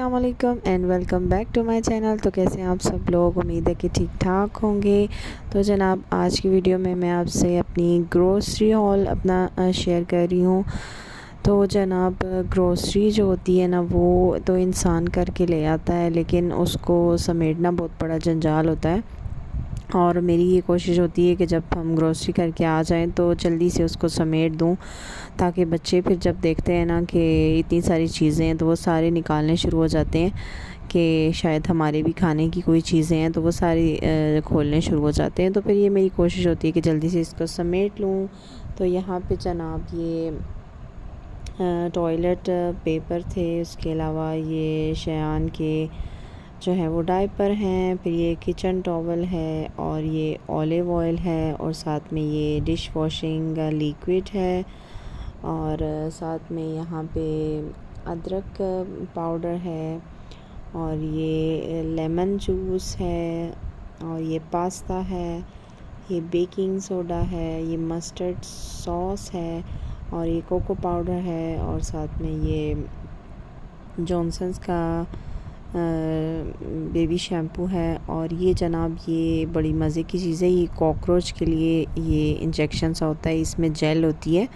अस्सलाम वालेकुम and welcome back to my channel. तो कैसे हैं आप सब लोग, उम्मीद है कि ठीक ठाक होंगे। तो जनाब आज की वीडियो में मैं आपसे अपनी ग्रोसरी हॉल अपना शेयर कर रही हूँ। तो जनाब ग्रोसरी जो होती है ना, वो तो इंसान करके ले आता है, लेकिन उसको समेटना बहुत बड़ा जंजाल होता है। और मेरी ये कोशिश होती है कि जब हम ग्रोसरी करके आ जाएं तो जल्दी से उसको समेट दूं, ताकि बच्चे फिर जब देखते हैं ना कि इतनी सारी चीज़ें हैं तो वो सारे निकालने शुरू हो जाते हैं कि शायद हमारे भी खाने की कोई चीज़ें हैं, तो वो सारी खोलने शुरू हो जाते हैं। तो फिर ये मेरी कोशिश होती है कि जल्दी से इसको समेट लूँ। तो यहाँ पे जनाब ये टॉयलेट पेपर थे, उसके अलावा ये शयान के जो है वो डायपर हैं, फिर ये किचन टॉवल है और ये ऑलिव ऑयल है, और साथ में ये डिश वॉशिंग लिक्विड है, और साथ में यहाँ पे अदरक पाउडर है, और ये लेमन जूस है, और ये पास्ता है, ये बेकिंग सोडा है, ये मस्टर्ड सॉस है, और ये कोको पाउडर है, और साथ में ये जॉनसन्स का बेबी शैम्पू है। और ये जनाब ये बड़ी मज़े की चीज़ है, ये कॉकरोच के लिए ये इंजेक्शन सा होता है, इसमें जेल होती है,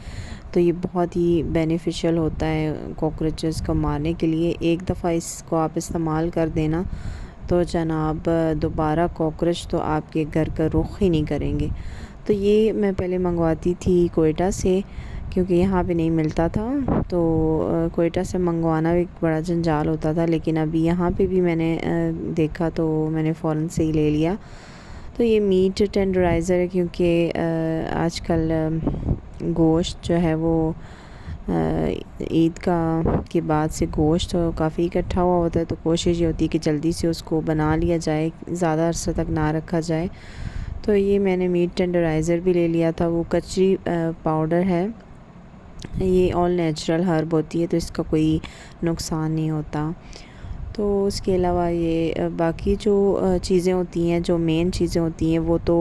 तो ये बहुत ही बेनिफिशियल होता है कॉकरोचेस को मारने के लिए। एक दफ़ा इसको आप इस्तेमाल कर देना तो जनाब दोबारा कॉकरोच तो आपके घर का रुख ही नहीं करेंगे। तो ये मैं पहले मंगवाती थी कोयटा से, क्योंकि यहाँ पे नहीं मिलता था, तो कोयटा से मंगवाना भी बड़ा जंजाल होता था, लेकिन अभी यहाँ पे भी मैंने देखा तो मैंने फ़ौरन से ही ले लिया। तो ये मीट टेंडराइज़र है, क्योंकि आजकल गोश्त जो है वो ईद का के बाद से गोश्त काफ़ी इकट्ठा हुआ होता है, तो कोशिश ये होती है कि जल्दी से उसको बना लिया जाए, ज़्यादा अरसे तक ना रखा जाए। तो ये मैंने मीट टेंडराइज़र भी ले लिया था। वो कचरी पाउडर है, ये ऑल नेचुरल हर्ब होती है, तो इसका कोई नुकसान नहीं होता। तो उसके अलावा ये बाकी जो चीज़ें होती हैं, जो मेन चीज़ें होती हैं, वो तो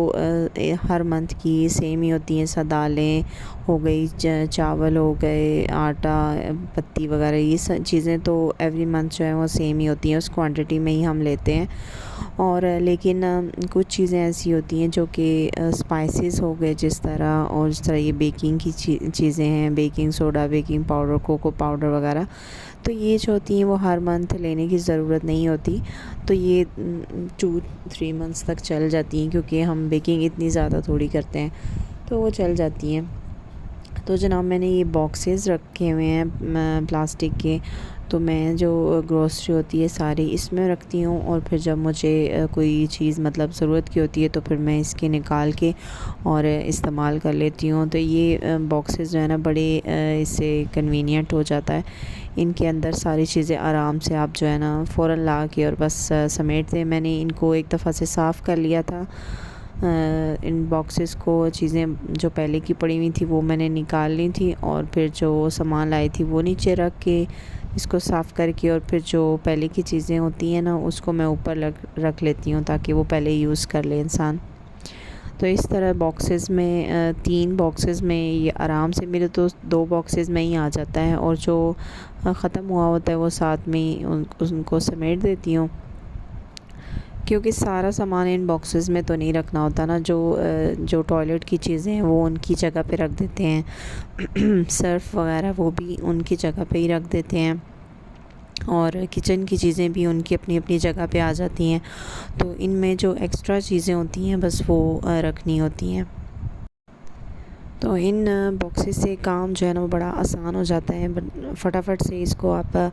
हर मंथ की सेम ही होती हैं। सा दालें हो गई, चावल हो गए, आटा, पत्ती वगैरह, ये सब चीज़ें तो एवरी मंथ जो है वो सेम ही होती हैं, उस क्वांटिटी में ही हम लेते हैं। और लेकिन कुछ चीज़ें ऐसी होती हैं जो कि स्पाइसेस हो गए जिस तरह, और इस तरह ये बेकिंग की चीज़ें हैं, baking soda, baking powder, cocoa powder वगैरह, तो ये जो होती हैं वो हर मंथ लेने की ज़रूरत नहीं होती। तो ये 2-3 मंथ्स तक चल जाती हैं, क्योंकि हम बेकिंग इतनी ज़्यादा थोड़ी करते हैं, तो वो चल जाती हैं। तो जनाब मैंने ये बॉक्सेस रखे हुए हैं प्लास्टिक के, तो मैं जो ग्रोसरी होती है सारी इसमें रखती हूँ, और फिर जब मुझे कोई चीज़ मतलब ज़रूरत की होती है तो फिर मैं इसके निकाल के और इस्तेमाल कर लेती हूँ। तो ये बॉक्सेस जो है ना बड़े इससे कन्वीनियंट हो जाता है, इनके अंदर सारी चीज़ें आराम से आप जो है ना फ़ौरन ला के और बस समेट दें। मैंने इनको एक दफ़ा से साफ़ कर लिया था, इन बॉक्सेस को, चीज़ें जो पहले की पड़ी हुई थी वो मैंने निकाल ली थी, और फिर जो सामान लाई थी वो नीचे रख के इसको साफ़ करके, और फिर जो पहले की चीज़ें होती हैं ना उसको मैं ऊपर रख लेती हूँ, ताकि वो पहले यूज़ कर ले इंसान। तो इस तरह बॉक्सेस में 3 बॉक्सेस में ये आराम से, मेरे तो 2 बॉक्सेस में ही आ जाता है, और जो ख़त्म हुआ होता है वो साथ में ही उनको समेट देती हूँ, क्योंकि सारा सामान इन बॉक्सेस में तो नहीं रखना होता ना। जो टॉयलेट की चीज़ें हैं वो उनकी जगह पे रख देते हैं सर्फ़ वगैरह वो भी उनकी जगह पे ही रख देते हैं, और किचन की चीज़ें भी उनकी अपनी अपनी जगह पे आ जाती हैं। तो इनमें जो एक्स्ट्रा चीज़ें होती हैं बस वो रखनी होती हैं। तो इन बॉक्सेस से काम जो है ना वो बड़ा आसान हो जाता है, फटाफट से इसको आप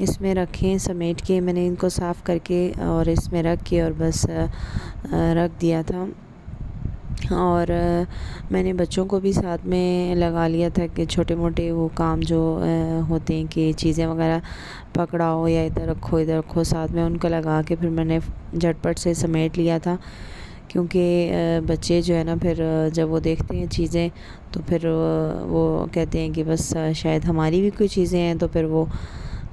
इसमें रखें समेट के। मैंने इनको साफ़ करके और इसमें रख के और बस रख दिया था, और मैंने बच्चों को भी साथ में लगा लिया था कि छोटे मोटे वो काम जो होते हैं कि चीज़ें वगैरह पकड़ाओ या इधर रखो, साथ में उनको लगा के फिर मैंने झटपट से समेट लिया था। क्योंकि बच्चे जो है ना फिर जब वो देखते हैं चीज़ें तो फिर वो कहते हैं कि बस शायद हमारी भी कोई चीज़ें हैं, तो फिर वो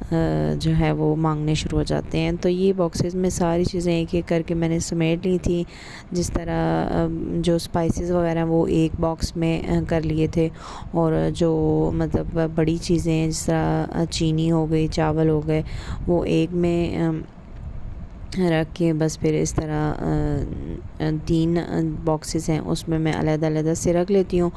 जो है वो मांगने शुरू हो जाते हैं। तो ये बॉक्सेस में सारी चीज़ें एक एक करके मैंने समेट ली थी। जिस तरह जो स्पाइसेस वगैरह वो एक बॉक्स में कर लिए थे, और जो मतलब बड़ी चीज़ें जिस तरह चीनी हो गई, चावल हो गए, वो एक में रख के बस फिर इस तरह 3 बॉक्सेस हैं उसमें मैं अलग-अलग से रख लेती हूँ।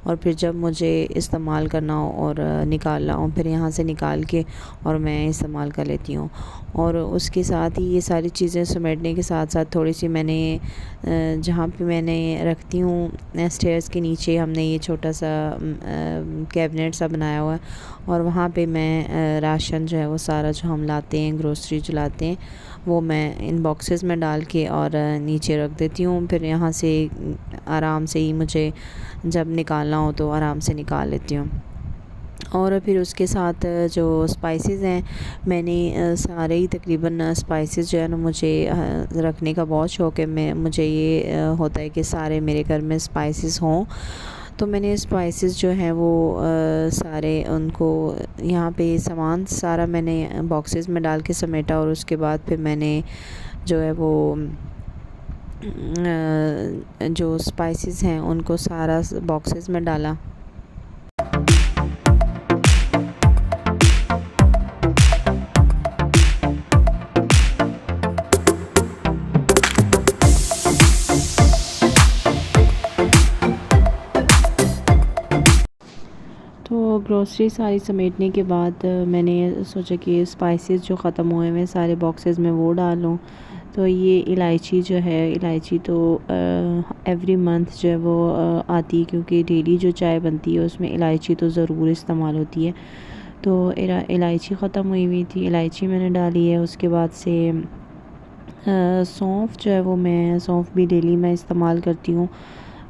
और फिर जब मुझे इस्तेमाल करना हो और निकालना हो, फिर यहाँ से निकाल के और मैं इस्तेमाल कर लेती हूँ। और उसके साथ ही ये सारी चीज़ें समेटने के साथ साथ थोड़ी सी मैंने जहाँ पे मैंने रखती हूँ स्टेयर्स के नीचे हमने ये छोटा सा कैबिनेट सा बनाया हुआ है, और वहाँ पे मैं राशन जो है वो सारा जो हम लाते हैं, ग्रोसरी जो लाते हैं, वो मैं इन बॉक्सेस में डाल के और नीचे रख देती हूँ। फिर यहाँ से आराम से ही मुझे जब निकालना हो तो आराम से निकाल लेती हूँ। और फिर उसके साथ जो स्पाइसेस हैं, मैंने सारे ही तकरीबन स्पाइसेस जो है ना, मुझे रखने का बहुत शौक़ है। मुझे ये होता है कि सारे मेरे घर में स्पाइसेस हों। तो मैंने स्पाइसेस जो हैं वो सारे उनको यहाँ पे सामान सारा मैंने बॉक्सेस में डाल के समेटा, और उसके बाद फिर मैंने जो है वो जो स्पाइसेस हैं उनको सारा बॉक्सेस में डाला। तो ग्रोसरी सारी समेटने के बाद मैंने सोचा कि स्पाइसेस जो ख़त्म हुए हैं सारे बॉक्सेस में वो डालूँ। तो ये इलायची जो है, इलायची तो एवरी मंथ जो है वो आती है, क्योंकि डेली जो चाय बनती है उसमें इलायची तो ज़रूर इस्तेमाल होती है। तो इलायची ख़त्म हुई थी, इलायची मैंने डाली है। उसके बाद से सौंफ जो है वो सौंफ भी डेली मैं इस्तेमाल करती हूँ।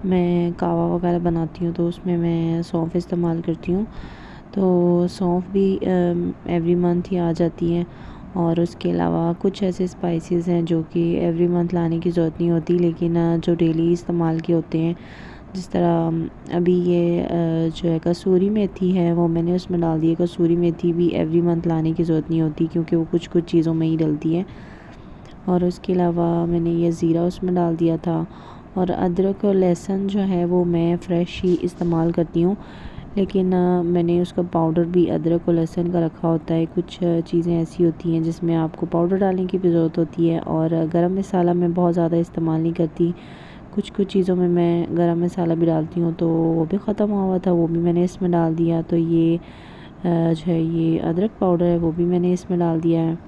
मैं कहवा वगैरह बनाती हूँ तो उसमें मैं सौंफ इस्तेमाल करती हूँ। तो सौंफ भी एवरी मंथ ही आ जाती है। और उसके अलावा कुछ ऐसे स्पाइसेस हैं जो कि एवरी मंथ लाने की ज़रूरत नहीं होती, लेकिन जो डेली इस्तेमाल के होते हैं। जिस तरह अभी ये जो है कसूरी मेथी है वो मैंने उसमें डाल दी है। कसूरी मेथी भी एवरी मंथ लाने की ज़रूरत नहीं होती, क्योंकि वो कुछ कुछ चीज़ों में ही डलती है। और उसके अलावा मैंने ये ज़ीरा उसमें डाल दिया था। और अदरक और लहसुन जो है वो मैं फ़्रेश ही इस्तेमाल करती हूँ, लेकिन मैंने उसका पाउडर भी अदरक और लहसुन का रखा होता है। कुछ चीज़ें ऐसी होती हैं जिसमें आपको पाउडर डालने की भी ज़रूरत होती है, और गरम मसाला मैं बहुत ज़्यादा इस्तेमाल नहीं करती। कुछ कुछ चीज़ों में मैं गरम मसाला भी डालती हूँ, तो वो भी ख़त्म हुआ था, वो भी मैंने इसमें डाल दिया। तो ये जो है ये अदरक पाउडर है वो भी मैंने इसमें डाल दिया है।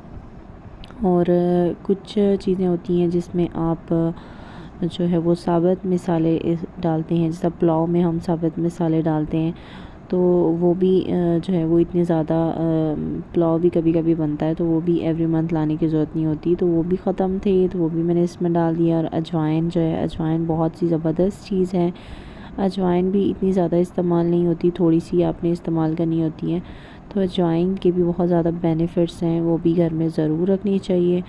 और कुछ चीज़ें होती हैं जिसमें आप जो है वो साबुत मसाले डालते हैं, जैसा पुलाव में हम साबुत मसाले डालते हैं, तो वो भी जो है वो इतने ज़्यादा पुलाव भी कभी कभी बनता है, तो वो भी एवरी मंथ लाने की ज़रूरत नहीं होती। तो वो भी ख़त्म थे, तो वो भी मैंने इसमें डाल दिया। और अजवाइन जो है, अजवाइन बहुत सी ज़बरदस्त चीज़ है। अजवाइन भी इतनी ज़्यादा इस्तेमाल नहीं होती, थोड़ी सी आपने इस्तेमाल करनी होती है। तो अजवाइन के भी बहुत ज़्यादा बेनिफिट्स हैं, वो भी घर में ज़रूर रखनी चाहिए।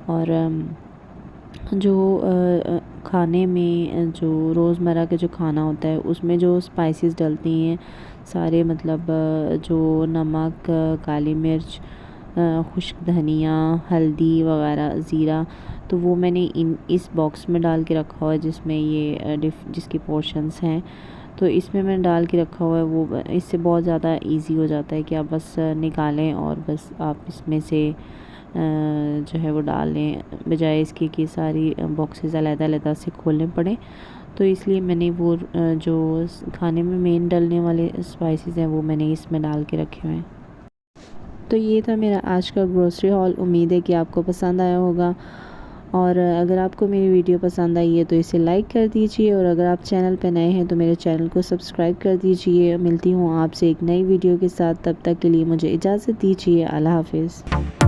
और जो खाने में जो रोज़मर्रा का जो खाना होता है उसमें जो स्पाइसेस डलती हैं सारे, मतलब जो नमक, काली मिर्च, खुश्क धनिया, हल्दी वगैरह, ज़ीरा, तो वो मैंने इस बॉक्स में डाल के रखा हुआ है जिसमें ये जिसकी पोर्शंस हैं। तो इसमें मैंने डाल के रखा हुआ है। वो इससे बहुत ज़्यादा इजी हो जाता है कि आप बस निकालें और बस आप इसमें से जो है वो डाल लें, बजाय इसके कि सारी बॉक्सेस अलग-अलग से खोलने पड़े। तो इसलिए मैंने वो जो खाने में मेन डलने वाले स्पाइसेस हैं वो मैंने इसमें डाल के रखे हुए हैं। तो ये था मेरा आज का ग्रोसरी हॉल। उम्मीद है कि आपको पसंद आया होगा, और अगर आपको मेरी वीडियो पसंद आई है तो इसे लाइक कर दीजिए, और अगर आप चैनल पर नए हैं तो मेरे चैनल को सब्सक्राइब कर दीजिए। मिलती हूँ आपसे एक नई वीडियो के साथ, तब तक के लिए मुझे इजाज़त दीजिए। अल्लाह हाफ़िज़।